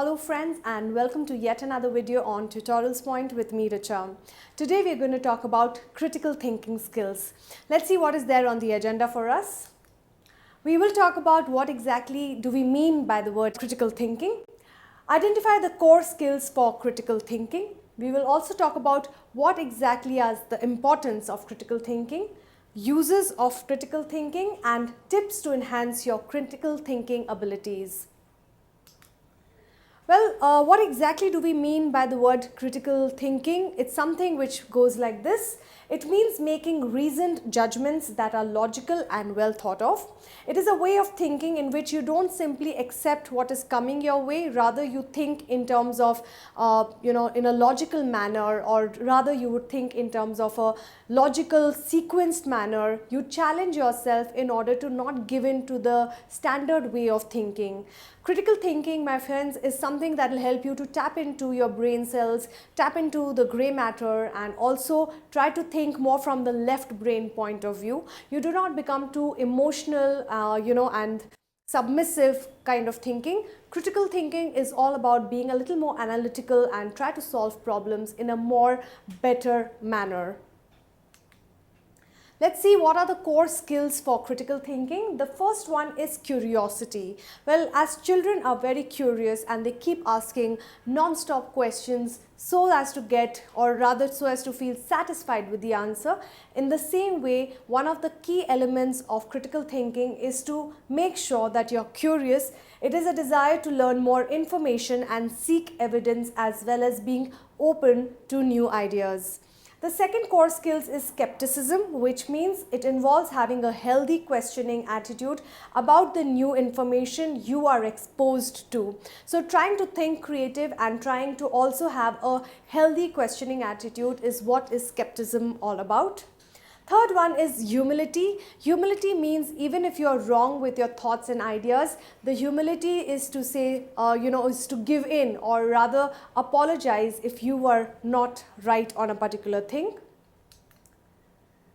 Hello friends and welcome to yet another video on TutorialsPoint with me, Richa. Today we are going to talk about critical thinking skills. Let's see what is there on the agenda for us. We will talk about what exactly do we mean by the word critical thinking. Identify the core skills for critical thinking. We will also talk about what exactly is the importance of critical thinking, uses of critical thinking and tips to enhance your critical thinking abilities. Well, what exactly do we mean by the word critical thinking? It's something which goes like this. It means making reasoned judgments that are logical and well thought of. It is a way of thinking in which you don't simply accept what is coming your way, rather you think in terms of, in a logical manner, or rather you would think in terms of a logical sequenced manner. You challenge yourself in order to not give in to the standard way of thinking. Critical thinking, my friends, is something that will help you to tap into your brain cells, tap into the gray matter, and also try to think more from the left brain point of view. You do not become too emotional, and submissive kind of thinking. Critical thinking is all about being a little more analytical and try to solve problems in a more better manner. Let's see what are the core skills for critical thinking. The first one is curiosity. Well, as children are very curious and they keep asking non-stop questions so as to get, or rather so as to feel satisfied with the answer. In the same way, one of the key elements of critical thinking is to make sure that you're curious. It is a desire to learn more information and seek evidence as well as being open to new ideas. The second core skills is skepticism, which means it involves having a healthy questioning attitude about the new information you are exposed to. So trying to think creative and trying to also have a healthy questioning attitude is what is skepticism all about. Third one is humility. Humility means even if you're wrong with your thoughts and ideas, the humility is to say, is to give in, or rather apologize if you were not right on a particular thing.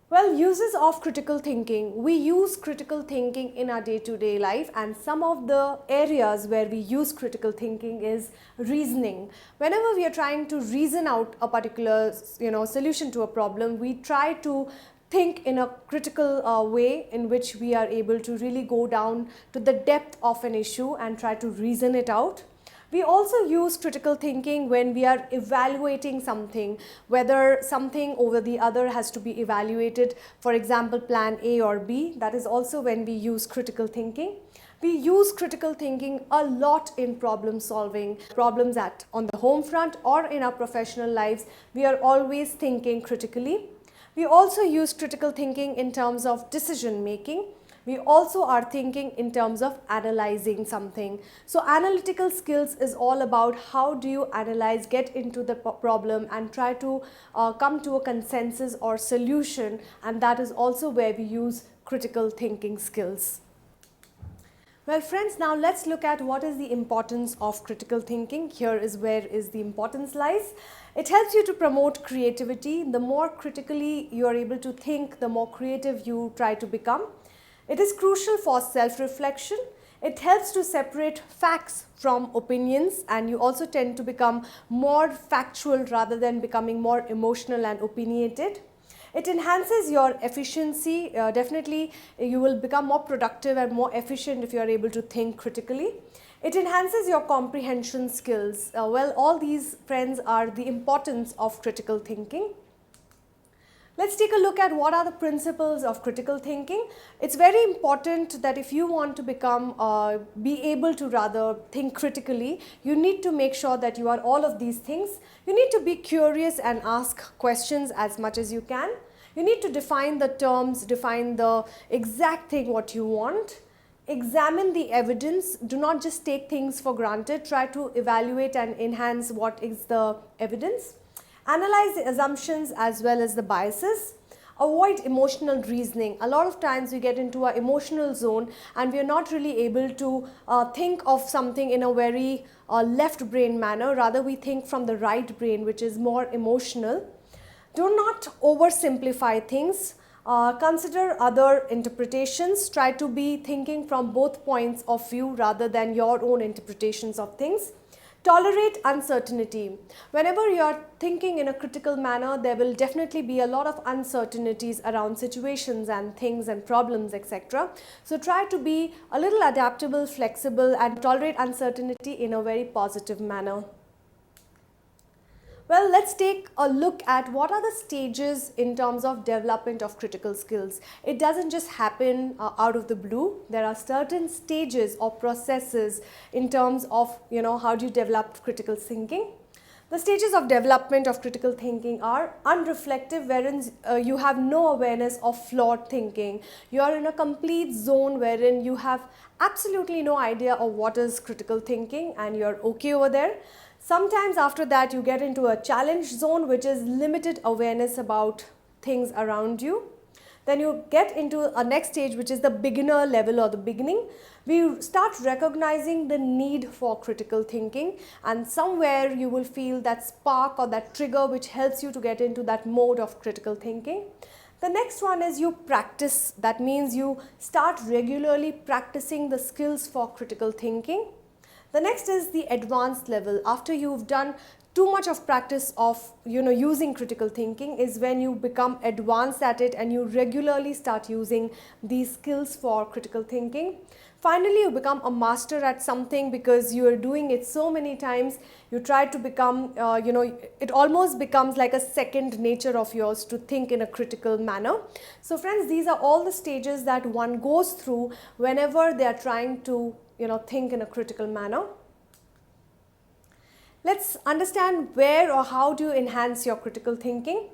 Well, uses of critical thinking. We use critical thinking in our day-to-day life, and some of the areas where we use critical thinking is reasoning. Whenever we are trying to reason out a particular solution to a problem, we try to think in a critical way in which we are able to really go down to the depth of an issue and try to reason it out. We also use critical thinking when we are evaluating something, whether something over the other has to be evaluated, for example, plan A or B. That is also when we use critical thinking. We use critical thinking a lot in problem solving. Problems on the home front or in our professional lives, we are always thinking critically. We also use critical thinking in terms of decision making. We also are thinking in terms of analyzing something. So analytical skills is all about how do you analyze, get into the problem and try to come to a consensus or solution, and that is also where we use critical thinking skills. Well friends, now let's look at what is the importance of critical thinking. Here is where is the importance lies. It helps you to promote creativity. The more critically you are able to think, the more creative you try to become. It is crucial for self-reflection. It helps to separate facts from opinions, and you also tend to become more factual rather than becoming more emotional and opinionated. It enhances your efficiency. Definitely you will become more productive and more efficient if you are able to think critically. It enhances your comprehension skills. Well, all these, friends, are the importance of critical thinking. Let's take a look at what are the principles of critical thinking. It's very important that if you want to be able to rather think critically, you need to make sure that you are all of these things. You need to be curious and ask questions as much as you can. You need to define the terms, define the exact thing what you want. Examine the evidence. Do not just take things for granted. Try to evaluate and enhance what is the evidence. Analyze the assumptions as well as the biases. Avoid emotional reasoning. A lot of times we get into our emotional zone and we are not really able to think of something in a very left brain manner. Rather we think from the right brain, which is more emotional. Do not oversimplify things. Consider other interpretations. Try to be thinking from both points of view rather than your own interpretations of things. Tolerate uncertainty. Whenever you are thinking in a critical manner, there will definitely be a lot of uncertainties around situations and things and problems, etc. So try to be a little adaptable, flexible, and tolerate uncertainty in a very positive manner. Well, let's take a look at what are the stages in terms of development of critical skills. It doesn't just happen out of the blue. There are certain stages or processes in terms of, how do you develop critical thinking. The stages of development of critical thinking are unreflective, wherein you have no awareness of flawed thinking. You are in a complete zone wherein you have absolutely no idea of what is critical thinking and you're okay over there. Sometimes after that you get into a challenge zone, which is limited awareness about things around you. Then you get into a next stage, which is the beginner level or the beginning. We start recognizing the need for critical thinking, and somewhere you will feel that spark or that trigger which helps you to get into that mode of critical thinking. The next one is you practice. That means you start regularly practicing the skills for critical thinking. The next is the advanced level. After you've done too much of practice of using critical thinking is when you become advanced at it and you regularly start using these skills for critical thinking. Finally, you become a master at something because you are doing it so many times. You try to become, it almost becomes like a second nature of yours to think in a critical manner. So friends, these are all the stages that one goes through whenever they are trying to think in a critical manner. Let's understand where or how do you enhance your critical thinking.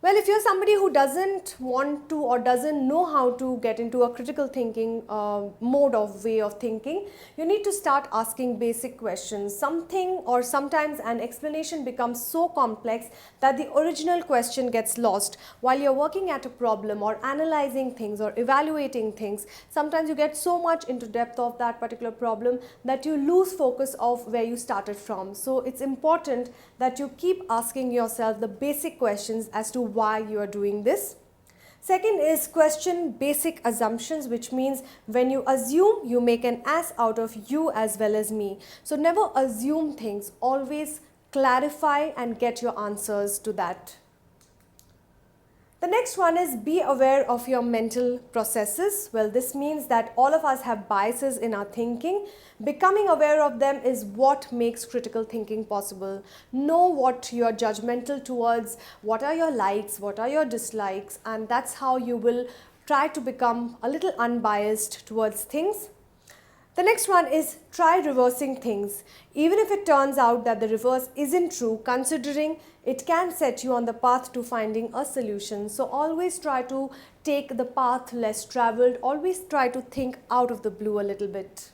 Well, if you're somebody who doesn't want to or doesn't know how to get into a critical thinking mode of way of thinking, you need to start asking basic questions. Something or sometimes an explanation becomes so complex that the original question gets lost. While you're working at a problem or analyzing things or evaluating things, sometimes you get so much into depth of that particular problem that you lose focus of where you started from. So it's important that you keep asking yourself the basic questions as to why you are doing this. Second is question basic assumptions, which means when you assume, you make an ass out of you as well as me. So never assume things, always clarify and get your answers to that. The next one is be aware of your mental processes. Well, this means that all of us have biases in our thinking. Becoming aware of them is what makes critical thinking possible. Know what you are judgmental towards, what are your likes, what are your dislikes, and that's how you will try to become a little unbiased towards things. The next one is try reversing things. Even if it turns out that the reverse isn't true, considering it can set you on the path to finding a solution. So always try to take the path less traveled. Always try to think out of the blue a little bit.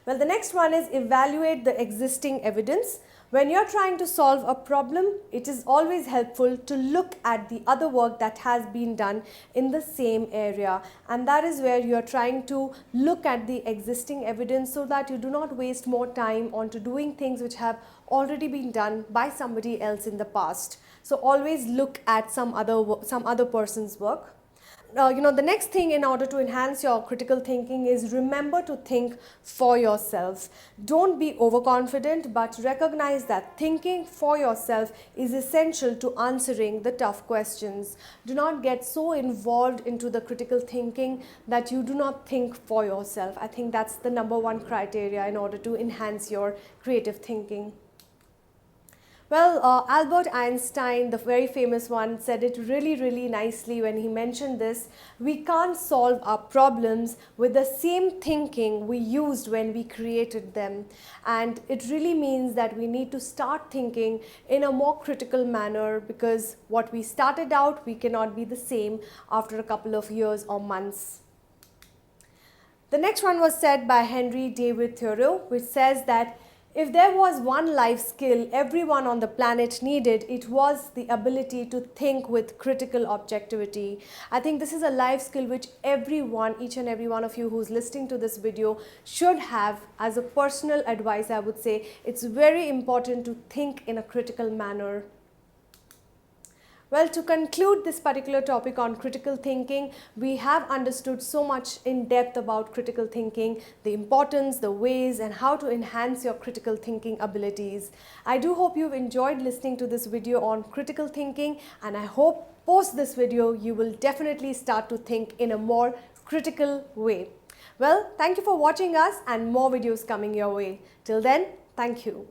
Well, the next one is evaluate the existing evidence. When you're trying to solve a problem, it is always helpful to look at the other work that has been done in the same area. And that is where you're trying to look at the existing evidence so that you do not waste more time onto doing things which have already been done by somebody else in the past. So always look at some other person's work. The next thing in order to enhance your critical thinking is remember to think for yourself. Don't be overconfident, but recognize that thinking for yourself is essential to answering the tough questions. Do not get so involved into the critical thinking that you do not think for yourself. I think that's the number one criteria in order to enhance your creative thinking. Well, Albert Einstein, the very famous one, said it really nicely when he mentioned this. We can't solve our problems with the same thinking we used when we created them. And it really means that we need to start thinking in a more critical manner, because what we started out, we cannot be the same after a couple of years or months. The next one was said by Henry David Thoreau, which says that if there was one life skill everyone on the planet needed, it was the ability to think with critical objectivity. I think this is a life skill which each and every one of you who's listening to this video should have. As a personal advice, I would say it's very important to think in a critical manner. Well, to conclude this particular topic on critical thinking, we have understood so much in depth about critical thinking, the importance, the ways, and how to enhance your critical thinking abilities. I do hope you've enjoyed listening to this video on critical thinking, and I hope post this video you will definitely start to think in a more critical way. Well, thank you for watching us, and more videos coming your way. Till then, thank you.